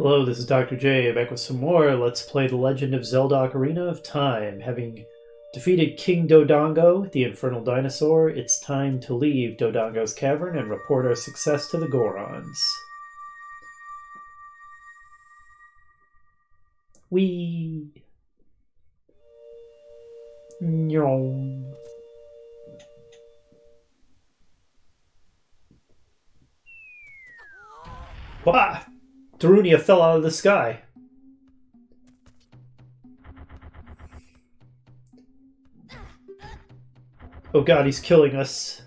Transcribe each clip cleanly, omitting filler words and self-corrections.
Hello, this is Dr. J, back with some more Let's Play The Legend of Zelda Ocarina of Time. Having defeated King Dodongo, the infernal dinosaur, it's time to leave Dodongo's cavern and report our success to the Gorons. Whee! Nyom. Wah! Darunia fell out of the sky. Oh god, he's killing us.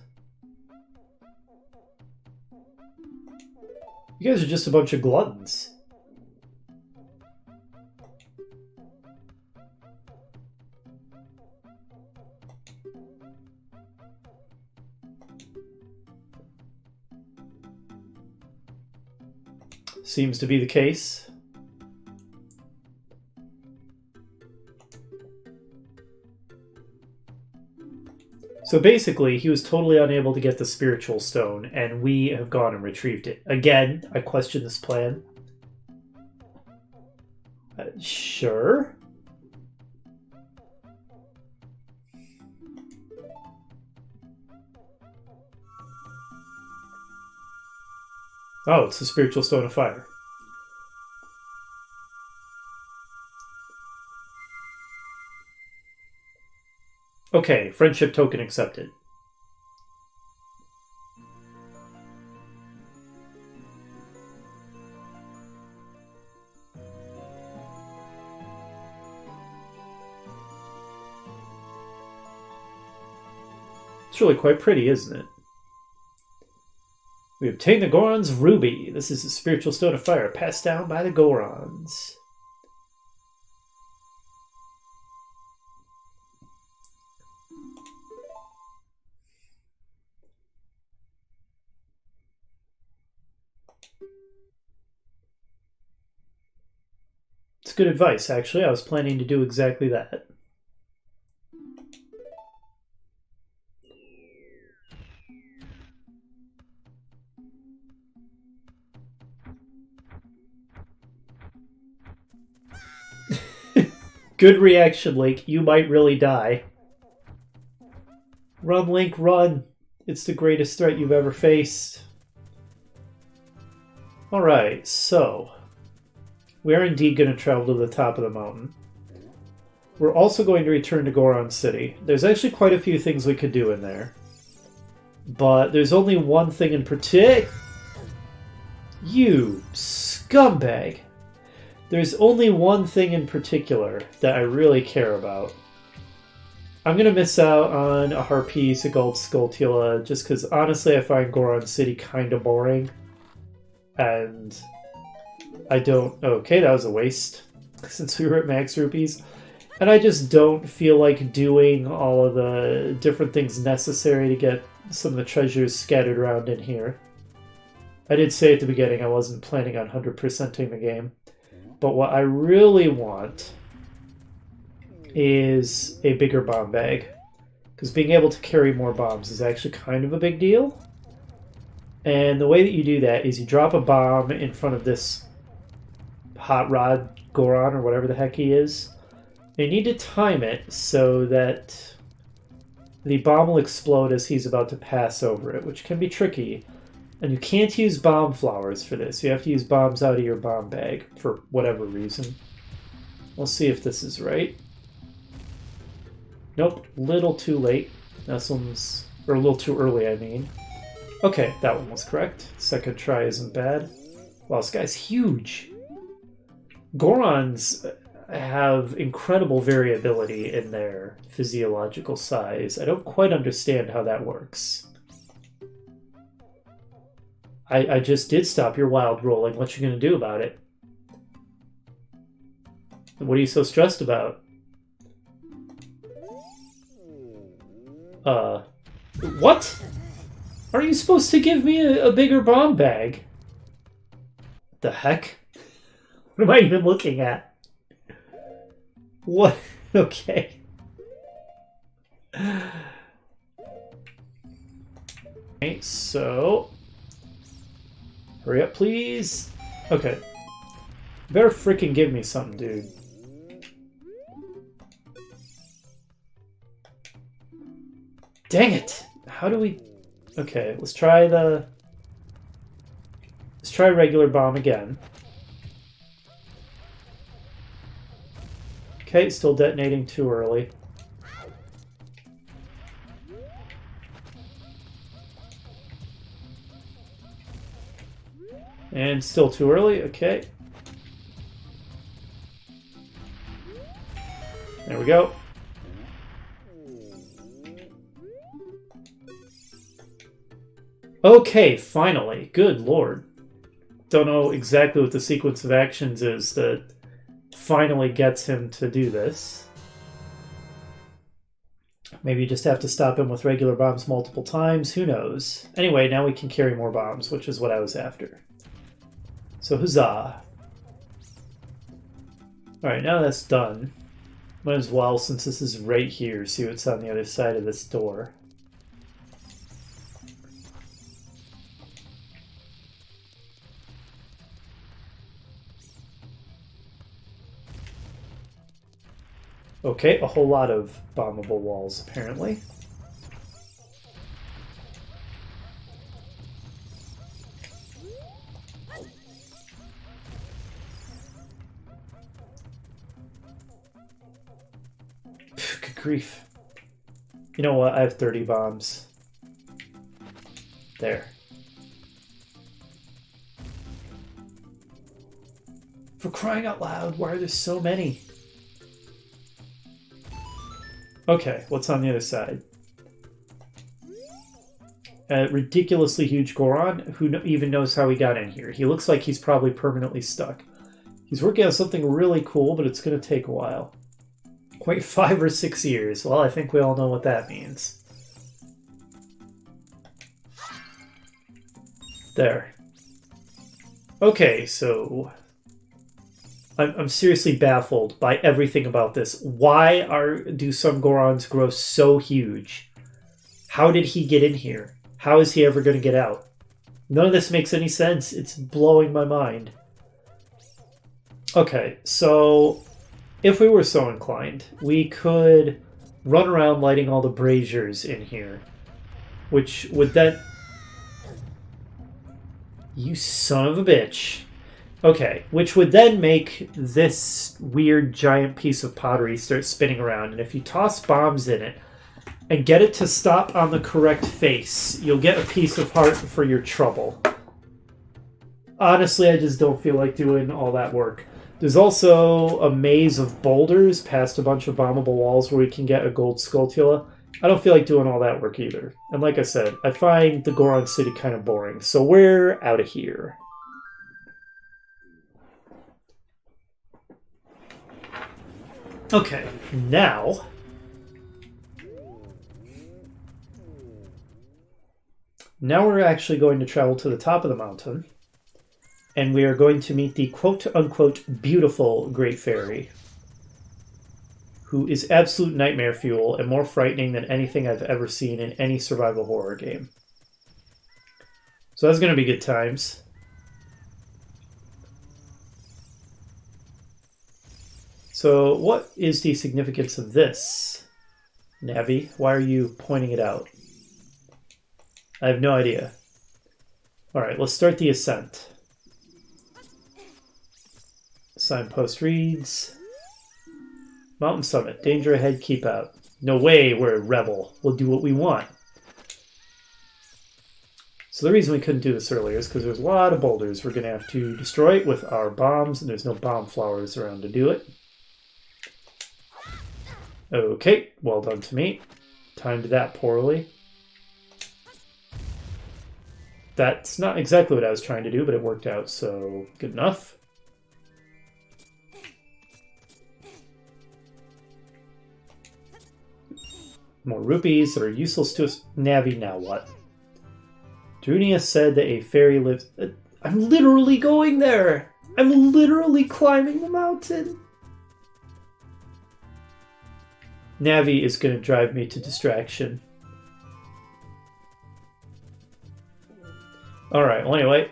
You guys are just a bunch of gluttons. Seems to be the case. So basically, he was totally unable to get the spiritual stone, and we have gone and retrieved it. Again, I question this plan. Sure. Oh, it's the spiritual stone of fire. Okay, friendship token accepted. It's really quite pretty, isn't it? We obtained the Goron's ruby. This is the spiritual stone of fire passed down by the Gorons. It's good advice, actually. I was planning to do exactly that. Good reaction, Link. You might really die. Run, Link, run. It's the greatest threat you've ever faced. Alright, so we are indeed going to travel to the top of the mountain. We're also going to return to Goron City. There's actually quite a few things we could do in there. But there's only one thing in particular. You scumbag! There's only one thing in particular that I really care about. I'm going to miss out on a Harpies, a Gold Skulltula, just because honestly I find Goron City kind of boring. And I don't... Okay, that was a waste, since we were at max rupees. And I just don't feel like doing all of the different things necessary to get some of the treasures scattered around in here. I did say at the beginning I wasn't planning on 100%ing the game. But what I really want is a bigger bomb bag. Because being able to carry more bombs is actually kind of a big deal. And the way that you do that is you drop a bomb in front of this Hot Rod Goron, or whatever the heck he is. And you need to time it so that the bomb will explode as he's about to pass over it, which can be tricky. And you can't use bomb flowers for this. You have to use bombs out of your bomb bag for whatever reason. We'll see if this is right. Nope, little too late. This one's... or a little too early, I mean. Okay, that one was correct. Second try isn't bad. Wow, this guy's huge! Gorons have incredible variability in their physiological size. I don't quite understand how that works. I just did stop your wild rolling. What you gonna do about it? What are you so stressed about? What? Are you supposed to give me a bigger bomb bag? The heck? What am I even looking at? What? Okay. Okay, so... hurry up, please. Okay. Better freaking give me something, dude. Dang it! How do we... Okay, let's try the... Let's try regular bomb again. Okay, still detonating too early. And still too early, okay. There we go. Okay, finally. Good lord. Don't know exactly what the sequence of actions is that finally gets him to do this. Maybe you just have to stop him with regular bombs multiple times. Who knows? Anyway, now we can carry more bombs, which is what I was after. So, huzzah. Alright, now that's done. Might as well, since this is right here, see what's on the other side of this door. Okay, a whole lot of bombable walls, apparently. Good grief. You know what? I have 30 bombs. There. For crying out loud, why are there so many? Okay, what's on the other side? A ridiculously huge Goron, who even knows how he got in here. He looks like he's probably permanently stuck. He's working on something really cool, but it's going to take a while. Quite 5 or 6 years. Well, I think we all know what that means. There. Okay, so... I'm seriously baffled by everything about this. Why do some Gorons grow so huge? How did he get in here? How is he ever going to get out? None of this makes any sense. It's blowing my mind. Okay, so if we were so inclined, we could run around lighting all the braziers in here. Which would then... You son of a bitch. Okay, which would then make this weird giant piece of pottery start spinning around. And if you toss bombs in it and get it to stop on the correct face, you'll get a piece of heart for your trouble. Honestly, I just don't feel like doing all that work. There's also a maze of boulders past a bunch of bombable walls where we can get a gold Skulltula. I don't feel like doing all that work either. And like I said, I find the Goron City kind of boring. So we're out of here. Okay, now we're actually going to travel to the top of the mountain, and we are going to meet the quote-unquote beautiful Great Fairy, who is absolute nightmare fuel and more frightening than anything I've ever seen in any survival horror game. So that's going to be good times. So, what is the significance of this? Navi, why are you pointing it out? I have no idea. Alright, let's start the ascent. Signpost reads... Mountain summit. Danger ahead, keep out. No way, we're a rebel. We'll do what we want. So the reason we couldn't do this earlier is because there's a lot of boulders we're going to have to destroy with our bombs, and there's no bomb flowers around to do it. Okay, well done to me. Timed that poorly. That's not exactly what I was trying to do, but it worked out, so good enough. More rupees that are useless to us. Navi, now what? Drunia said that a fairy lives... I'm literally going there! I'm literally climbing the mountain! Navi is going to drive me to distraction. Alright, well anyway.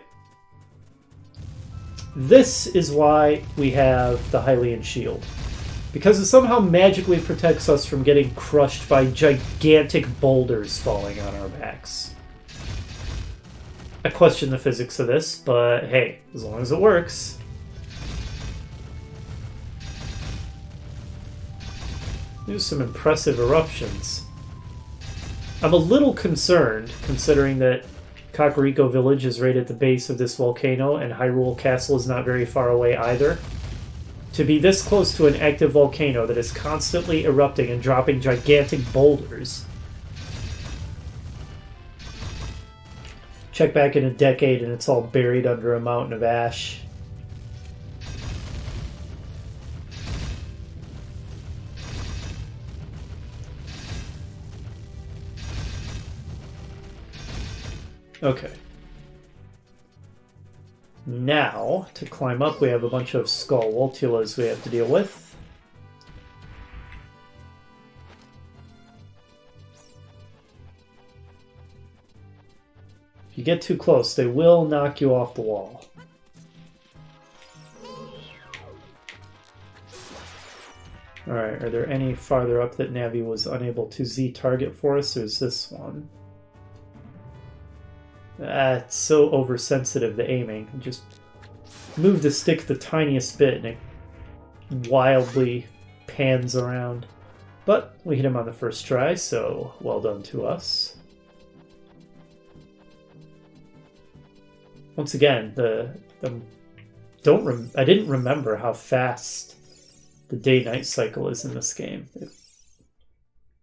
This is why we have the Hylian shield. Because it somehow magically protects us from getting crushed by gigantic boulders falling on our backs. I question the physics of this, but hey, as long as it works. There's some impressive eruptions. I'm a little concerned, considering that Kakariko Village is right at the base of this volcano, and Hyrule Castle is not very far away either. To be this close to an active volcano that is constantly erupting and dropping gigantic boulders. Check back in a decade and it's all buried under a mountain of ash. Okay. Now, to climb up, we have a bunch of skull Waltulas we have to deal with. If you get too close, they will knock you off the wall. Alright, are there any farther up that Navi was unable to Z-target for us? There's this one. It's so oversensitive, the aiming. Just move the stick the tiniest bit and it wildly pans around. But we hit him on the first try, so well done to us. Once again, I didn't remember how fast the day-night cycle is in this game. It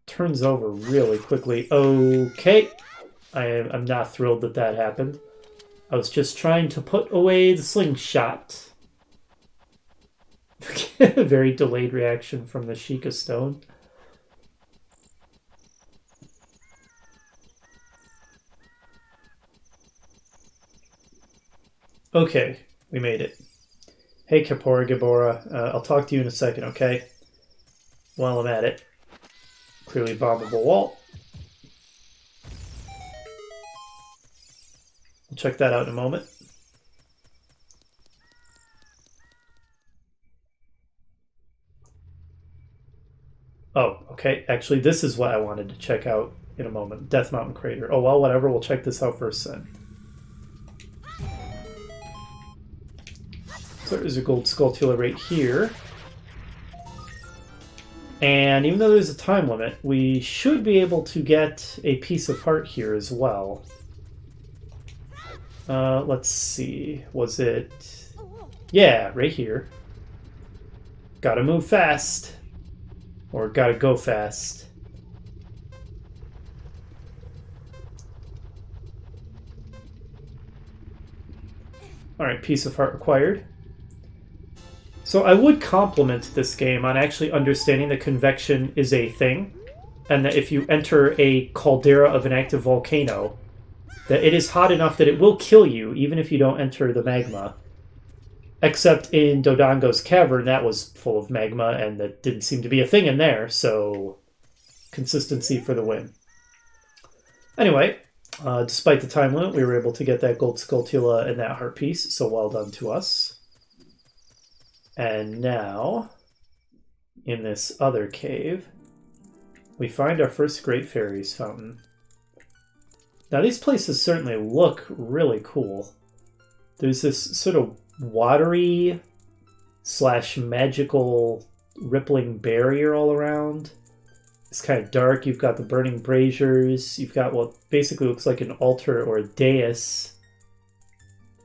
turns over really quickly. Okay. I'm not thrilled that that happened. I was just trying to put away the slingshot. Very delayed reaction from the Sheikah Stone. Okay, we made it. Hey, Kapora Gabora. I'll talk to you in a second, okay? While I'm at it. Clearly bombable wall. We'll check that out in a moment. Oh, okay. Actually, this is what I wanted to check out in a moment. Death Mountain Crater. Oh, well, whatever. We'll check this out first then. So there's a gold Skulltula right here. And even though there's a time limit, we should be able to get a piece of heart here as well. Let's see. Was it... Yeah, right here. Gotta move fast. Or gotta go fast. Alright, piece of heart required. So I would compliment this game on actually understanding that convection is a thing. And that if you enter a caldera of an active volcano, that it is hot enough that it will kill you, even if you don't enter the magma. Except in Dodongo's Cavern, that was full of magma, and that didn't seem to be a thing in there, so consistency for the win. Anyway, despite the time limit, we were able to get that gold Skulltula and that heart piece, so well done to us. And now, in this other cave, we find our first Great Fairies fountain. Now, these places certainly look really cool. There's this sort of watery / magical rippling barrier all around. It's kind of dark. You've got the burning braziers. You've got what basically looks like an altar or a dais.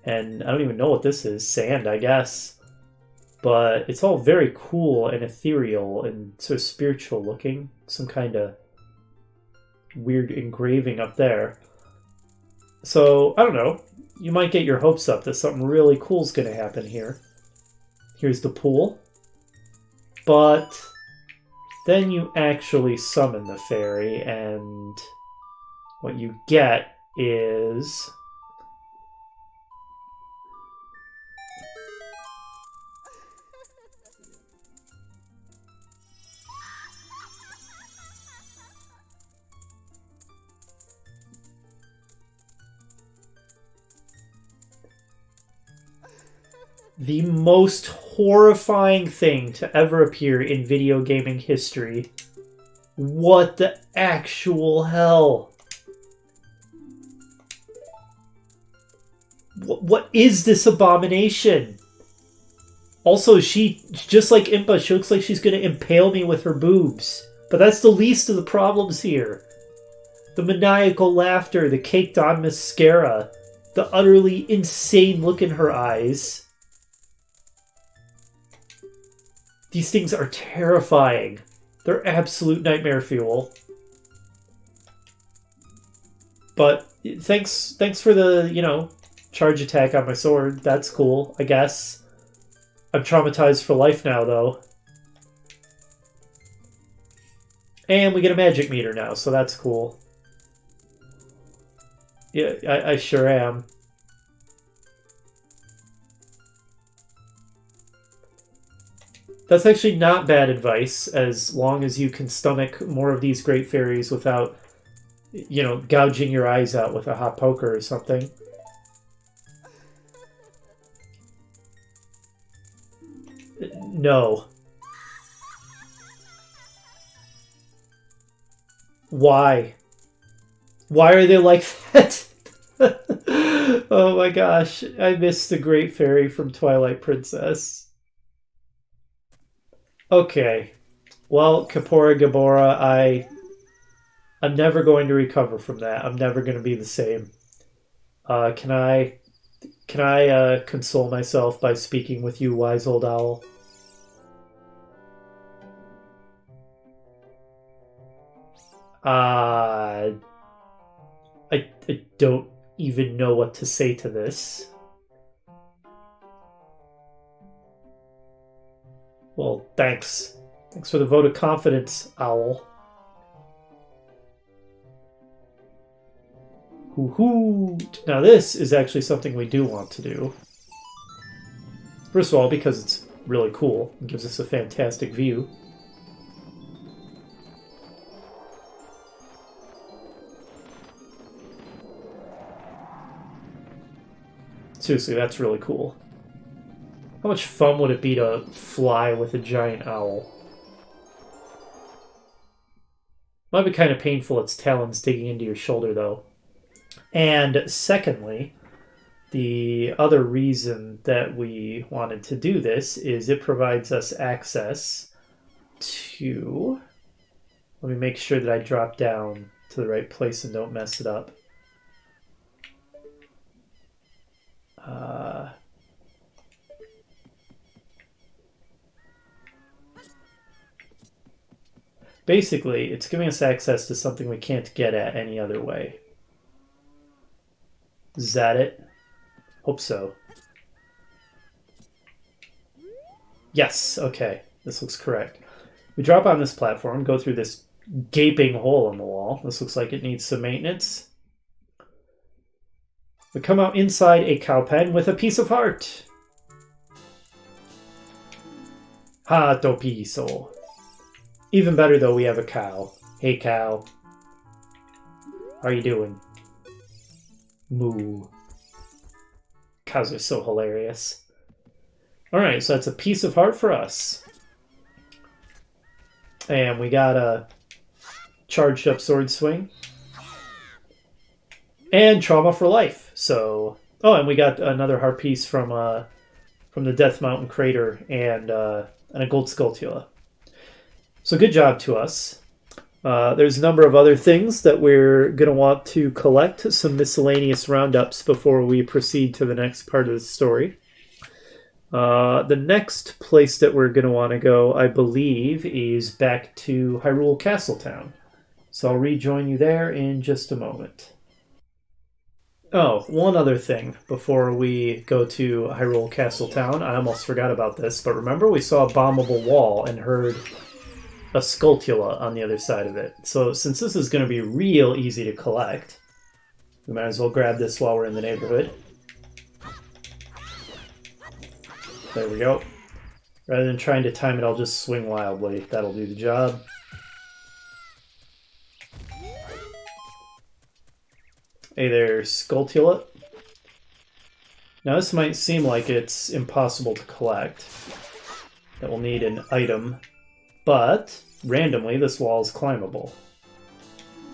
And I don't even know what this is. Sand, I guess. But it's all very cool and ethereal and sort of spiritual looking. Some kind of weird engraving up there. So, I don't know. You might get your hopes up that something really cool is going to happen here. Here's the pool. But then you actually summon the fairy, and what you get is... The most horrifying thing to ever appear in video gaming history. What the actual hell? What is this abomination? Also, she, just like Impa, she looks like she's going to impale me with her boobs. But that's the least of the problems here. The maniacal laughter, the caked on mascara, the utterly insane look in her eyes. These things are terrifying. They're absolute nightmare fuel. But thanks for the, you know, charge attack on my sword. That's cool, I guess. I'm traumatized for life now, though. And we get a magic meter now, so that's cool. Yeah, I sure am. That's actually not bad advice, as long as you can stomach more of these great fairies without, you know, gouging your eyes out with a hot poker or something. No. Why? Why are they like that? Oh my gosh, I missed the great fairy from Twilight Princess. Okay. Well, Kapora Gabora, I'm never going to recover from that. I'm never going to be the same. Can I console myself by speaking with you, wise old owl? I don't even know what to say to this. Well, thanks. Thanks for the vote of confidence, owl. Hoo-hoo! Now this is actually something we do want to do. First of all, because it's really cool. It gives us a fantastic view. Seriously, that's really cool. How much fun would it be to fly with a giant owl? Might be kind of painful, its talons digging into your shoulder, though. And secondly, the other reason that we wanted to do this is it provides us access to... Let me make sure that I drop down to the right place and don't mess it up. Basically, it's giving us access to something we can't get at any other way. Is that it? Hope so. Yes, okay. This looks correct. We drop on this platform, go through this gaping hole in the wall. This looks like it needs some maintenance. We come out inside a cow pen with a piece of heart. Hato piso. Even better, though, we have a cow. Hey, cow. How are you doing? Moo. Cows are so hilarious. Alright, so that's a piece of heart for us. And we got a charged up sword swing. And trauma for life. So, oh, and we got another heart piece from the Death Mountain crater and a gold Skulltula. So good job to us. There's a number of other things that we're going to want to collect, some miscellaneous roundups before we proceed to the next part of the story. The next place that we're going to want to go, I believe, is back to Hyrule Castle Town. So I'll rejoin you there in just a moment. Oh, one other thing before we go to Hyrule Castle Town. I almost forgot about this, but remember we saw a bombable wall and heard a Skulltula on the other side of it. So since this is going to be real easy to collect, we might as well grab this while we're in the neighborhood. There we go. Rather than trying to time it, I'll just swing wildly. That'll do the job. Hey there, Skulltula. Now this might seem like it's impossible to collect, that we'll need an item, but randomly this wall is climbable.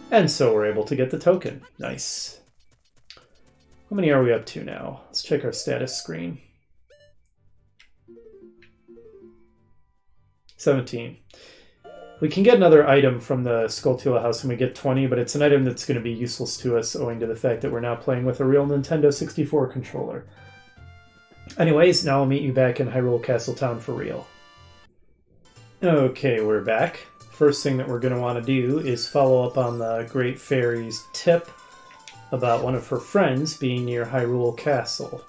And so we're able to get the token. Nice. How many are we up to now? Let's check our status screen. 17. We can get another item from the Skulltula house when we get 20, but it's an item that's going to be useless to us owing to the fact that we're now playing with a real Nintendo 64 controller. Anyways, now I'll meet you back in Hyrule Castle Town for real. Okay, we're back. First thing that we're going to want to do is follow up on the Great Fairy's tip about one of her friends being near Hyrule Castle.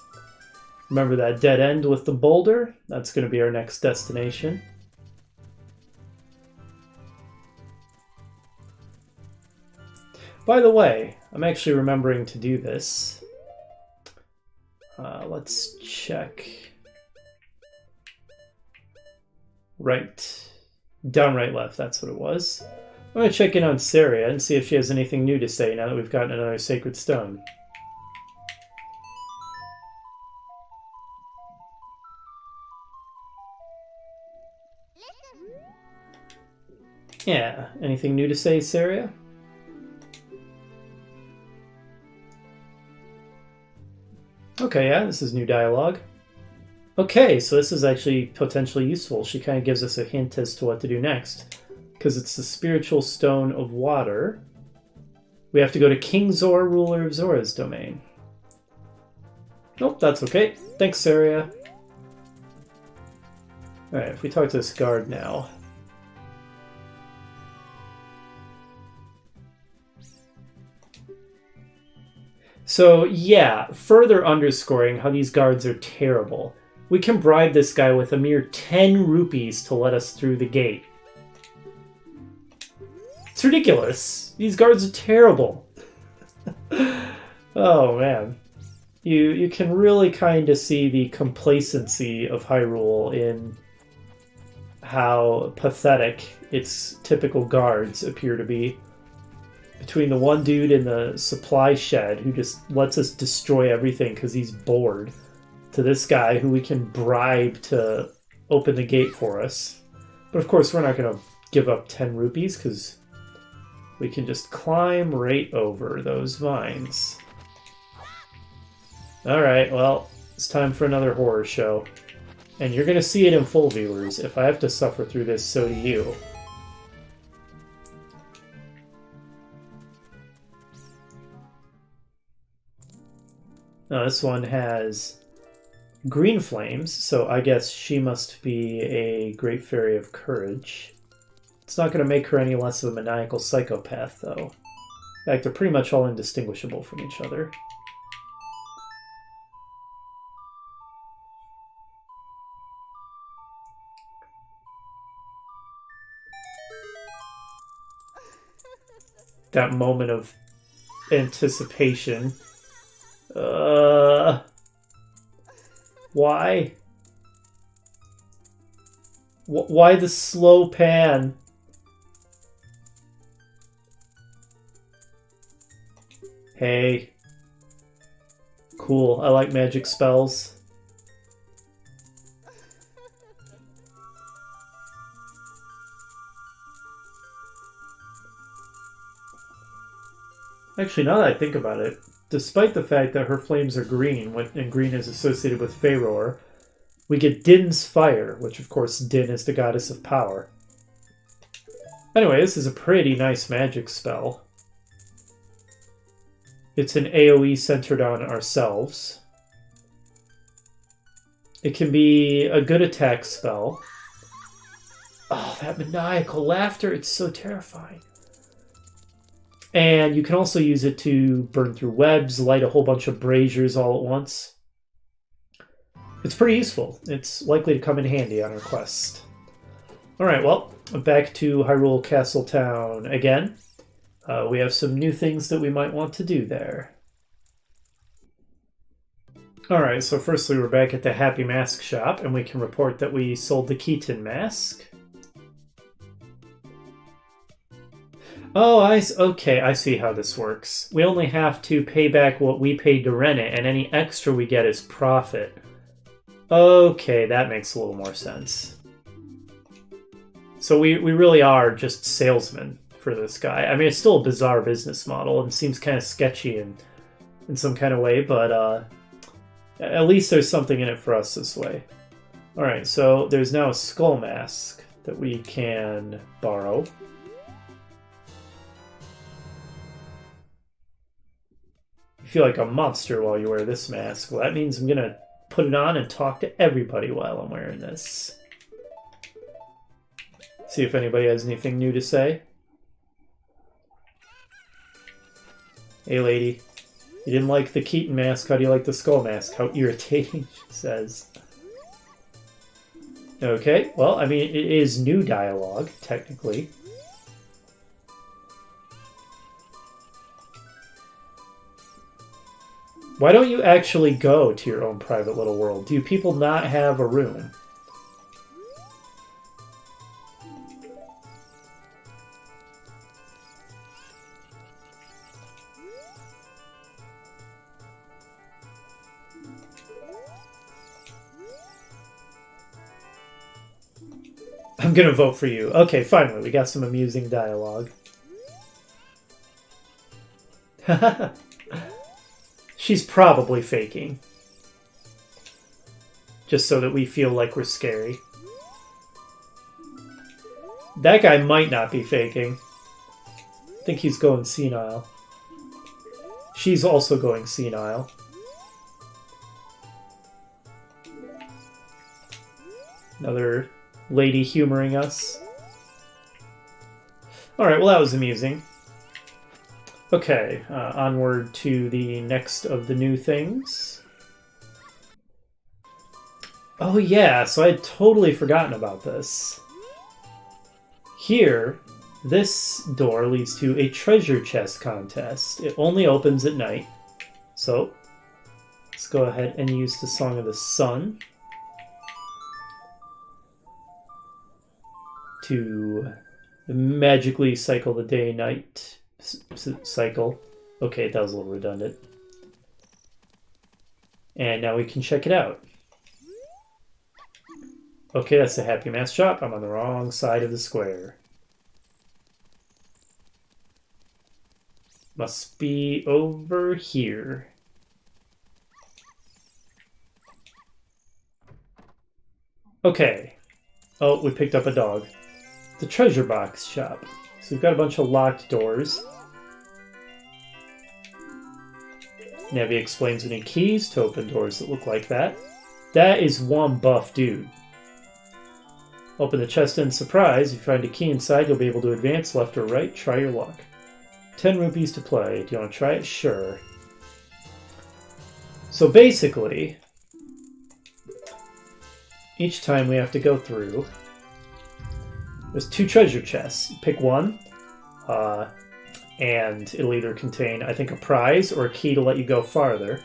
Remember that dead end with the boulder? That's going to be our next destination. By the way, I'm actually remembering to do this. Let's check. Right. Down, right, left, that's what it was. I'm going to check in on Saria and see if she has anything new to say now that we've gotten another Sacred Stone. Yeah, anything new to say, Saria? Okay, yeah, this is new dialogue. Okay, so this is actually potentially useful. She kind of gives us a hint as to what to do next. Because it's the Spiritual Stone of Water. We have to go to King Zor, ruler of Zora's domain. Nope, that's okay. Thanks, Saria. Alright, if we talk to this guard now. So, yeah, further underscoring how these guards are terrible. We can bribe this guy with a mere 10 rupees to let us through the gate. It's ridiculous. These guards are terrible. Oh, man. You can really kind of see the complacency of Hyrule in how pathetic its typical guards appear to be. Between the one dude in the supply shed who just lets us destroy everything because he's bored, to this guy who we can bribe to open the gate for us. But of course we're not going to give up 10 rupees because we can just climb right over those vines. Alright, well, it's time for another horror show. And you're going to see it in full, viewers. If I have to suffer through this, so do you. Now, this one has green flames, so I guess she must be a Great Fairy of Courage. It's not going to make her any less of a maniacal psychopath, though. In fact, they're pretty much all indistinguishable from each other. That moment of anticipation. Why? Why the slow pan? Hey. Cool, I like magic spells. Actually, now that I think about it, despite the fact that her flames are green, and green is associated with Faeror, we get Din's fire, which of course Din is the goddess of power. Anyway, this is a pretty nice magic spell. It's an AoE centered on ourselves. It can be a good attack spell. Oh, that maniacal laughter, it's so terrifying. And you can also use it to burn through webs, light a whole bunch of braziers all at once. It's pretty useful. It's likely to come in handy on our quest. Alright, well, back to Hyrule Castle Town again. We have some new things that we might want to do there. Alright, so firstly we're back at the Happy Mask shop, and we can report that we sold the Keaton mask. Oh, okay, I see how this works. We only have to pay back what we paid to rent it, and any extra we get is profit. Okay, that makes a little more sense. So we really are just salesmen for this guy. I mean, it's still a bizarre business model and seems kind of sketchy in some kind of way, but at least there's something in it for us this way. Alright, so there's now a skull mask that we can borrow. You feel like a monster while you wear this mask. Well, that means I'm gonna put it on and talk to everybody while I'm wearing this. See if anybody has anything new to say. Hey lady, you didn't like the Keaton mask, how do you like the skull mask? How irritating, she says. Okay, well, I mean, it is new dialogue, technically. Why don't you actually go to your own private little world? Do people not have a room? I'm gonna vote for you. Okay, finally, we got some amusing dialogue. She's probably faking. Just so that we feel like we're scary. That guy might not be faking. I think he's going senile. She's also going senile. Another lady humoring us. Alright, well that was amusing. Okay, onward to the next of the new things. Oh yeah, so I had totally forgotten about this. Here, this door leads to a treasure chest contest. It only opens at night. So, let's go ahead and use the Song of the Sun to magically cycle the day-night cycle. Okay, that was a little redundant. And now we can check it out. Okay, that's the Happy Mask shop. I'm on the wrong side of the square. Must be over here. Okay. Oh, we picked up a dog. The treasure box shop. So we've got a bunch of locked doors. Navi explains we need keys to open doors that look like that. That is one buff dude. Open the chest and surprise. If you find a key inside, you'll be able to advance left or right. Try your luck. 10 rupees to play. Do you want to try it? Sure. So basically, each time we have to go through, there's 2 treasure chests. Pick one, and it'll either contain, I think, a prize or a key to let you go farther.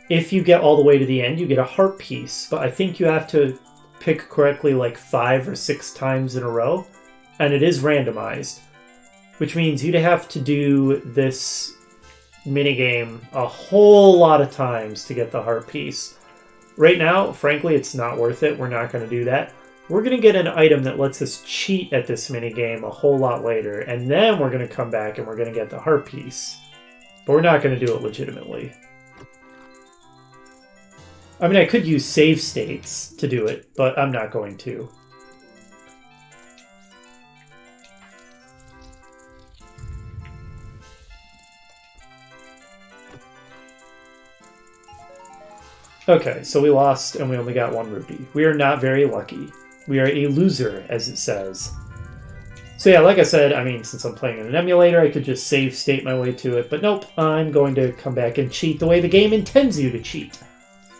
If you get all the way to the end, you get a heart piece, but I think you have to pick correctly like 5 or 6 times in a row, and it is randomized, which means you'd have to do this minigame a whole lot of times to get the heart piece. Right now, frankly, it's not worth it. We're not going to do that. We're going to get an item that lets us cheat at this minigame a whole lot later, and then we're going to come back and we're going to get the heart piece. But we're not going to do it legitimately. I mean, I could use save states to do it, but I'm not going to. Okay, so we lost and we only got 1 rupee. We are not very lucky. We are a loser, as it says. So yeah, like I said, I mean, since I'm playing in an emulator, I could just save state my way to it. But nope, I'm going to come back and cheat the way the game intends you to cheat,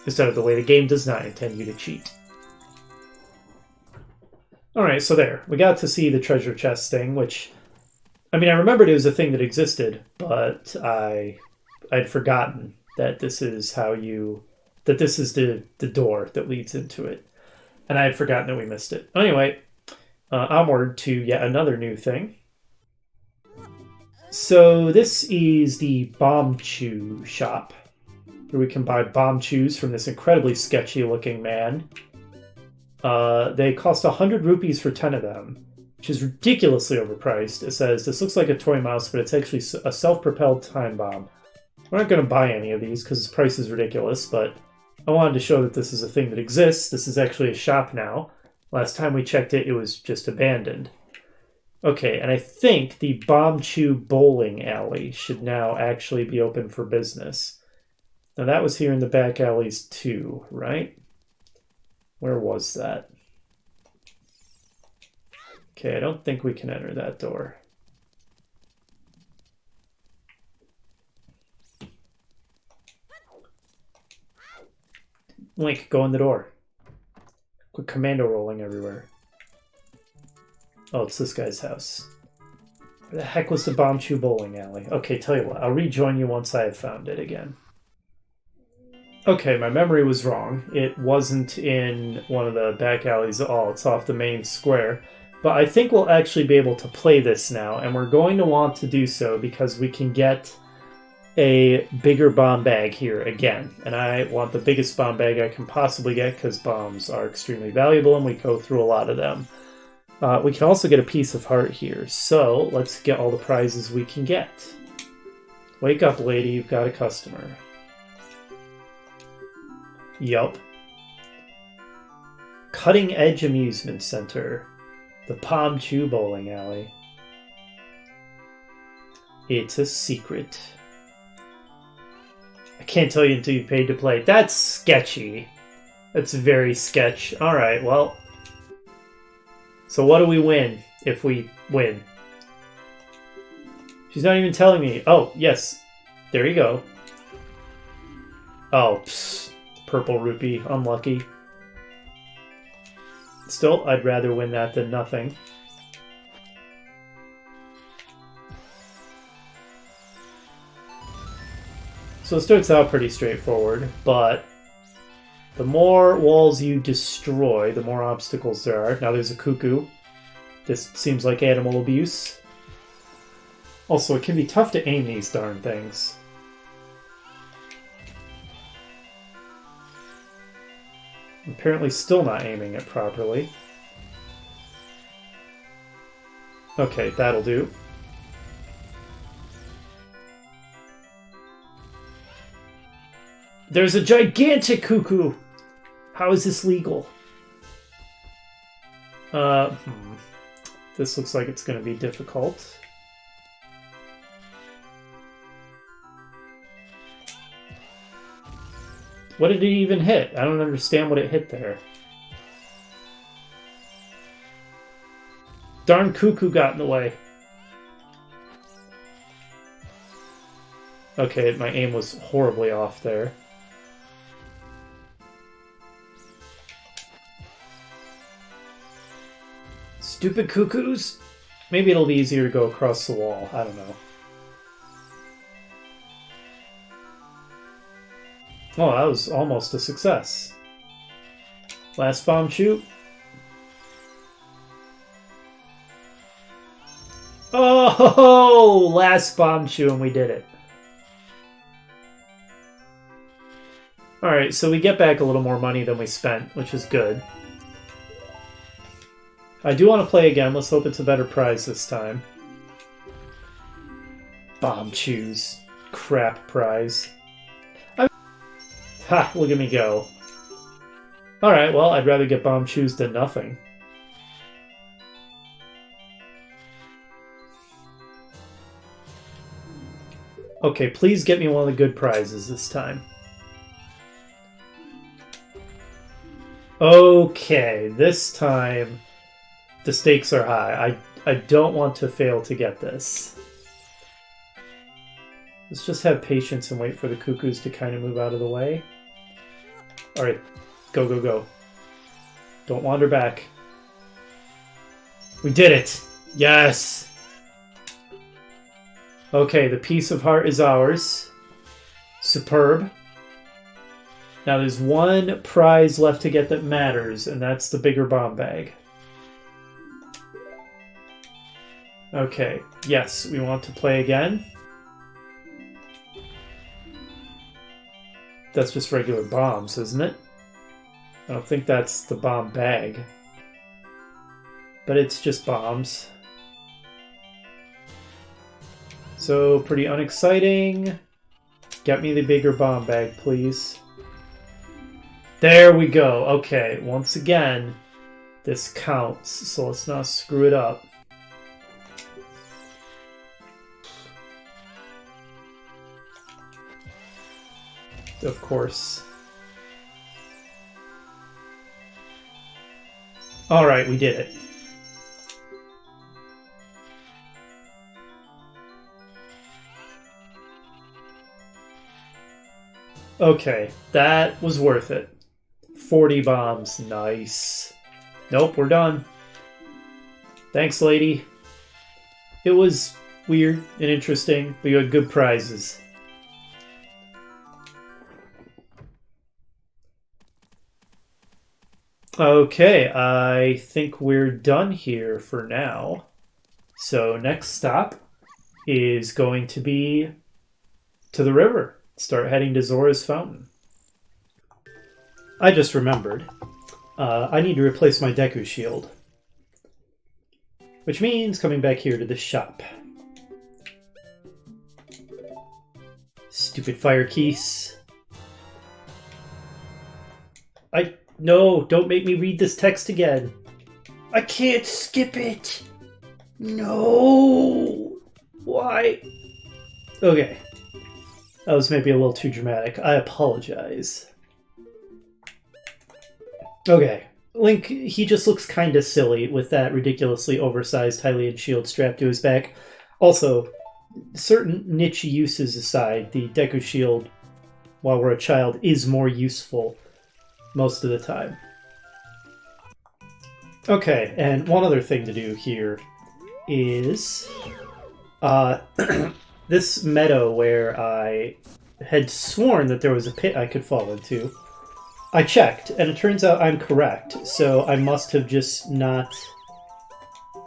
instead of the way the game does not intend you to cheat. Alright, so there. We got to see the treasure chest thing, which... I mean, I remembered it was a thing that existed, but I'd forgotten that this is how you... that this is the door that leads into it. And I had forgotten that we missed it. Anyway, onward to yet another new thing. So this is the Bomb Chew shop. Here we can buy Bomb Chews from this incredibly sketchy looking man. They cost 100 rupees for 10 of them, which is ridiculously overpriced. It says, this looks like a toy mouse, but it's actually a self-propelled time bomb. We're not going to buy any of these because the price is ridiculous, but I wanted to show that this is a thing that exists. This is actually a shop now. Last time we checked it, it was just abandoned. Okay, and I think the Bomb Chew bowling alley should now actually be open for business. Now that was here in the back alleys too, right? Where was that? Okay, I don't think we can enter that door. Link, go in the door. Quit commando rolling everywhere. Oh, it's this guy's house. Where the heck was the Bomb Chew bowling alley? Okay, tell you what, I'll rejoin you once I have found it again. Okay, my memory was wrong. It wasn't in one of the back alleys at all. It's off the main square. But I think we'll actually be able to play this now, and we're going to want to do so because we can get a bigger bomb bag here again. And I want the biggest bomb bag I can possibly get because bombs are extremely valuable and we go through a lot of them. We can also get a piece of heart here, so let's get all the prizes we can get. Wake up, lady, you've got a customer. Yup. Cutting Edge Amusement Center. The Bomb Chew Bowling Alley. It's a secret. I can't tell you until you've paid to play. That's sketchy. That's very sketch. Alright, well. So what do we win if we win? She's not even telling me. Oh, yes. There you go. Oh, psst. Purple rupee. Unlucky. Still, I'd rather win that than nothing. So it starts out pretty straightforward, but the more walls you destroy, the more obstacles there are. Now there's a cuckoo. This seems like animal abuse. Also, it can be tough to aim these darn things. I'm apparently still not aiming it properly. Okay, that'll do. There's a gigantic cuckoo! How is this legal? This looks like it's going to be difficult. What did it even hit? I don't understand what it hit there. Darn cuckoo got in the way. Okay, my aim was horribly off there. Stupid cuckoos? Maybe it'll be easier to go across the wall. I don't know. Oh, that was almost a success. Last bomb shoot. Oh, last bomb shoot, and we did it. Alright, so we get back a little more money than we spent, which is good. I do want to play again. Let's hope it's a better prize this time. Bomb chews. Crap prize. Ha! Look at me go. Alright, well, I'd rather get bomb chews than nothing. Okay, please get me one of the good prizes this time. Okay, this time the stakes are high. I don't want to fail to get this. Let's just have patience and wait for the cuckoos to kind of move out of the way. Alright, go, go, go. Don't wander back. We did it! Yes! Okay, the piece of heart is ours. Superb. Now there's one prize left to get that matters, and that's the bigger bomb bag. Okay, yes, we want to play again. That's just regular bombs, isn't it? I don't think that's the bomb bag. But it's just bombs. So, pretty unexciting. Get me the bigger bomb bag, please. There we go. Okay, once again, this counts, so let's not screw it up. Of course. Alright, we did it. Okay, that was worth it. 40 bombs, nice. Nope, we're done. Thanks, lady. It was weird and interesting, but you had good prizes. Okay, I think we're done here for now. So next stop is going to be to the river. Start heading to Zora's Fountain. I just remembered. I need to replace my Deku Shield. Which means coming back here to the shop. Stupid fire keys. No, don't make me read this text again. I can't skip it. No. Why? Okay. That was maybe a little too dramatic. I apologize. Okay. Link, he just looks kind of silly with that ridiculously oversized Hylian shield strapped to his back. Also, certain niche uses aside, the Deku Shield, while we're a child, is more useful most of the time. Okay, and one other thing to do here is this meadow where I had sworn that there was a pit I could fall into. I checked, and it turns out I'm correct, so I must have just not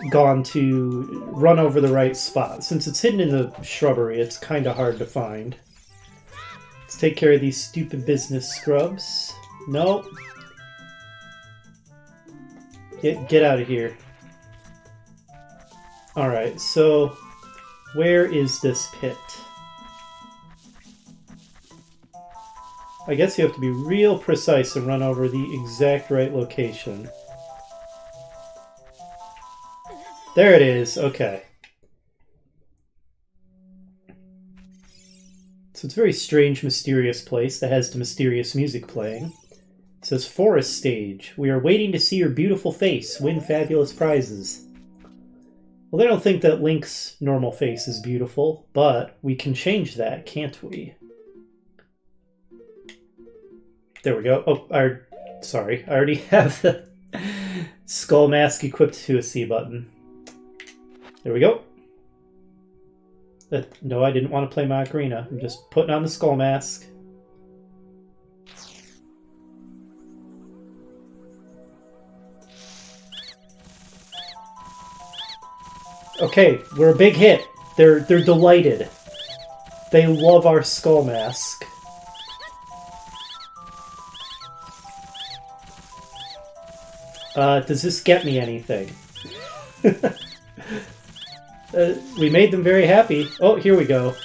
gone to run over the right spot. Since it's hidden in the shrubbery, it's kind of hard to find. Let's take care of these stupid business scrubs. Nope. Get out of here. Alright, so where is this pit? I guess you have to be real precise and run over the exact right location. There it is, okay. So it's a very strange, mysterious place that has the mysterious music playing. It says, Forest Stage. We are waiting to see your beautiful face. Win fabulous prizes. Well, they don't think that Link's normal face is beautiful, but we can change that, can't we? There we go. Oh, sorry. I already have the skull mask equipped to a C button. There we go. No, I didn't want to play my Ocarina. I'm just putting on the skull mask. Okay, we're a big hit. They're delighted. They love our skull mask. Does this get me anything? We made them very happy. Oh, here we go.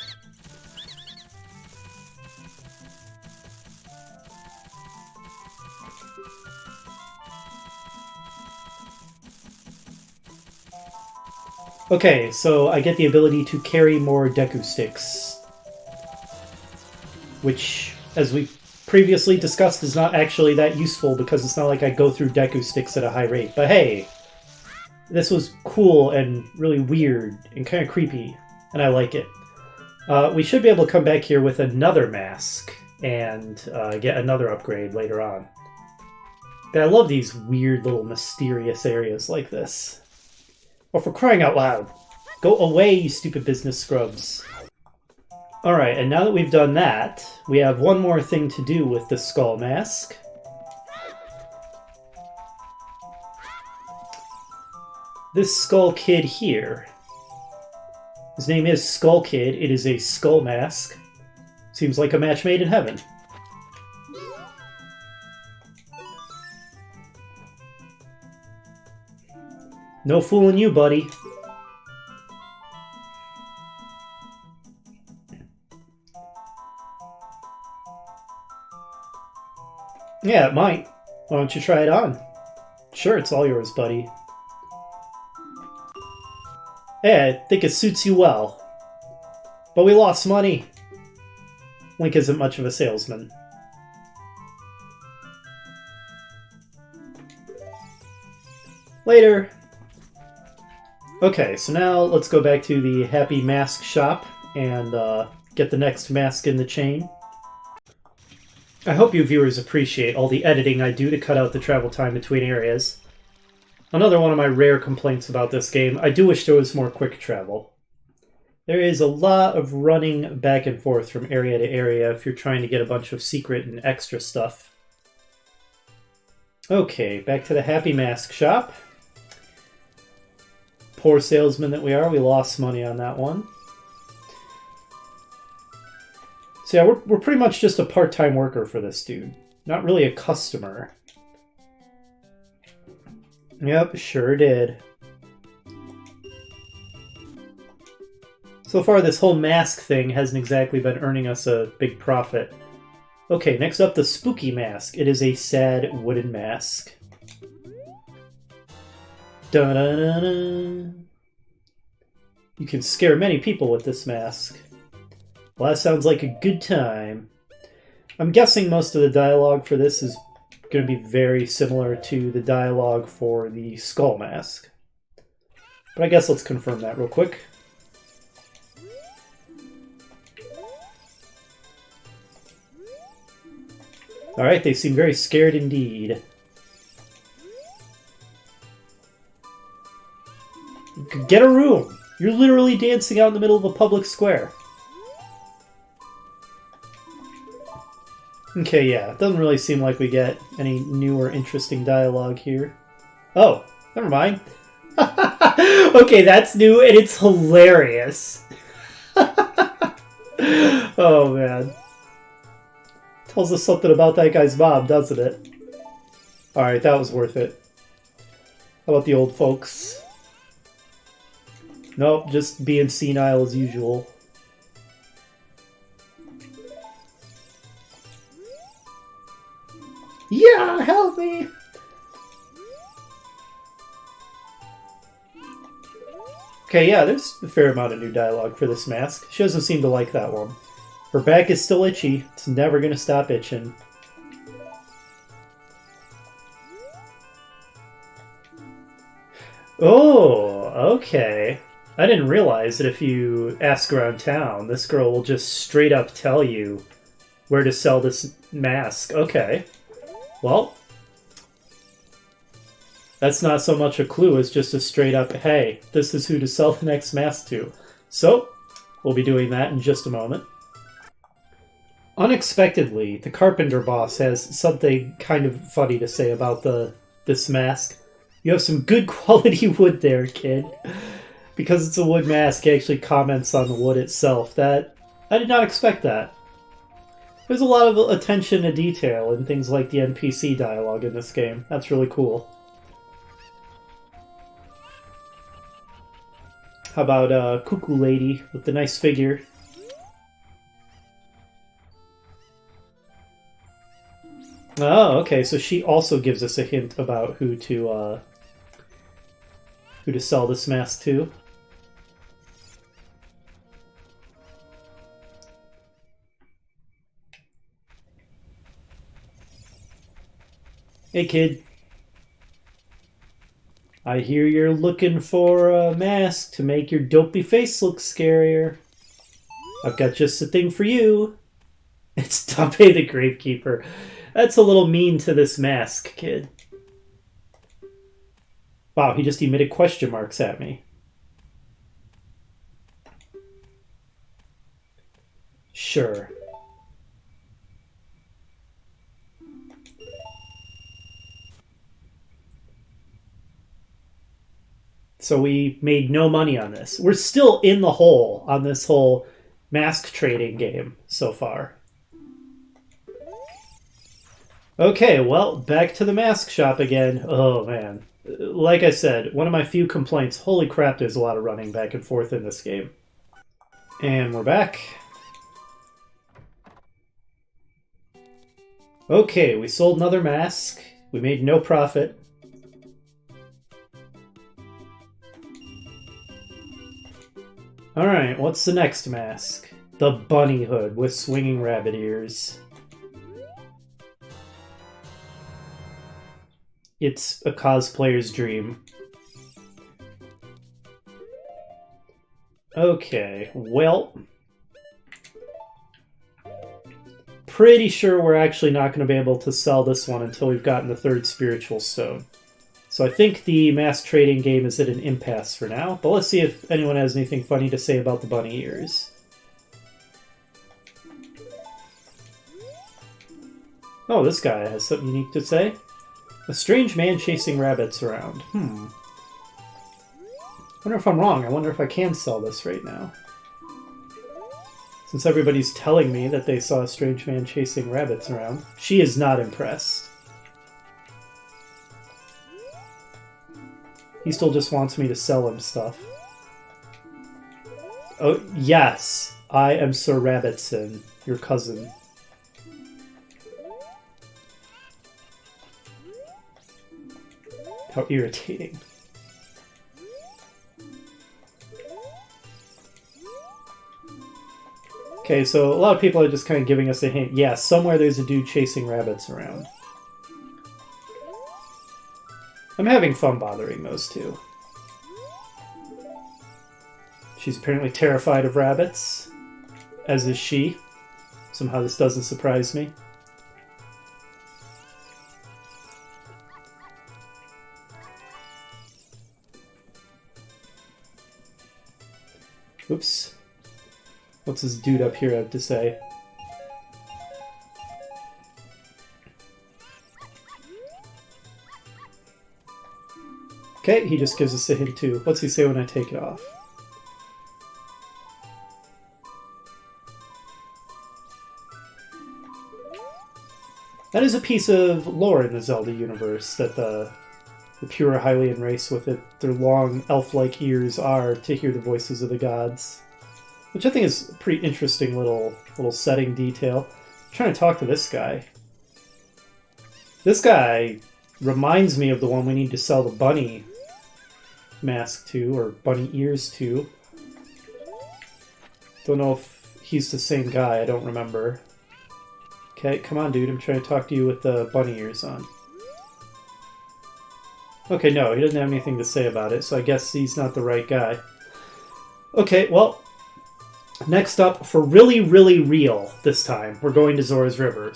Okay, so I get the ability to carry more Deku Sticks. Which, as we previously discussed, is not actually that useful because it's not like I go through Deku Sticks at a high rate. But hey, this was cool and really weird and kind of creepy, and I like it. We should be able to come back here with another mask and get another upgrade later on. But I love these weird little mysterious areas like this. Oh, for crying out loud! Go away, you stupid business scrubs. Alright, and now that we've done that, we have one more thing to do with the skull mask. This skull kid here His name is Skull Kid. It is a skull mask. Seems like a match made in heaven. No fooling you, buddy. Yeah, it might. Why don't you try it on? Sure, it's all yours, buddy. Yeah, I think it suits you well. But we lost money. Link isn't much of a salesman. Later. Okay, so now let's go back to the Happy Mask shop and get the next mask in the chain. I hope you viewers appreciate all the editing I do to cut out the travel time between areas. Another one of my rare complaints about this game, I do wish there was more quick travel. There is a lot of running back and forth from area to area if you're trying to get a bunch of secret and extra stuff. Okay, back to the Happy Mask shop. Poor salesman that we are, we lost money on that one. So yeah, we're pretty much just a part-time worker for this dude. Not really a customer. Yep, sure did. So far, this whole mask thing hasn't exactly been earning us a big profit. Okay, next up, the Spooky Mask. It is a sad wooden mask. Dun-dun-dun-dun. You can scare many people with this mask. Well, that sounds like a good time. I'm guessing most of the dialogue for this is going to be very similar to the dialogue for the Skull Mask. But I guess let's confirm that real quick. Alright, they seem very scared indeed. Get a room! You're literally dancing out in the middle of a public square. Okay, yeah, it doesn't really seem like we get any new or interesting dialogue here. Oh, never mind. Okay, that's new and it's hilarious. Oh, man. Tells us something about that guy's mom, doesn't it? Alright, that was worth it. How about the old folks? Nope, just being senile as usual. Yeah, help me! Okay, yeah, there's a fair amount of new dialogue for this mask. She doesn't seem to like that one. Her back is still itchy. It's never gonna stop itching. Oh, okay. I didn't realize that if you ask around town, this girl will just straight up tell you where to sell this mask. Okay. Well, that's not so much a clue as just a straight up, hey, this is who to sell the next mask to. So, we'll be doing that in just a moment. Unexpectedly, the carpenter boss has something kind of funny to say about this mask. You have some good quality wood there, kid. Because it's a wood mask, he actually comments on the wood itself. I did not expect that. There's a lot of attention to detail in things like the NPC dialogue in this game. That's really cool. How about Cuckoo Lady with the nice figure? Oh, okay, so she also gives us a hint about who to sell this mask to. Hey, kid. I hear you're looking for a mask to make your dopey face look scarier. I've got just the thing for you. It's Tape the Gravekeeper. That's a little mean to this mask, kid. Wow, he just emitted question marks at me. Sure. So we made no money on this. We're still in the hole on this whole mask trading game so far. Okay, well, back to the mask shop again. Oh, man. Like I said, one of my few complaints. Holy crap, there's a lot of running back and forth in this game. And we're back. Okay, we sold another mask. We made no profit. Alright, what's the next mask? The bunny hood with swinging rabbit ears. It's a cosplayer's dream. Okay, well... pretty sure we're actually not going to be able to sell this one until we've gotten the third spiritual stone. So I think the mask trading game is at an impasse for now, but let's see if anyone has anything funny to say about the bunny ears. Oh, this guy has something unique to say. A strange man chasing rabbits around. I wonder if I'm wrong. I wonder if I can sell this right now. Since everybody's telling me that they saw a strange man chasing rabbits around. She is not impressed. He still just wants me to sell him stuff. Oh, yes. I am Sir Rabbitson, your cousin. How irritating. Okay, so a lot of people are just kind of giving us a hint. Yeah, somewhere there's a dude chasing rabbits around. I'm having fun bothering those two. She's apparently terrified of rabbits, as is she. Somehow this doesn't surprise me. Oops. What's this dude up here have to say? Okay, he just gives us a hint too. What's he say when I take it off? That is a piece of lore in the Zelda universe, that the pure Hylian race with their long elf-like ears are to hear the voices of the gods. Which I think is a pretty interesting little setting detail. I'm trying to talk to this guy. This guy reminds me of the one we need to sell the bunny mask to, or bunny ears to. Don't know if he's the same guy, I don't remember. Okay, come on dude, I'm trying to talk to you with the bunny ears on. Okay, no, he doesn't have anything to say about it, so I guess he's not the right guy. Okay, well, next up, for really, really real this time, we're going to Zora's River.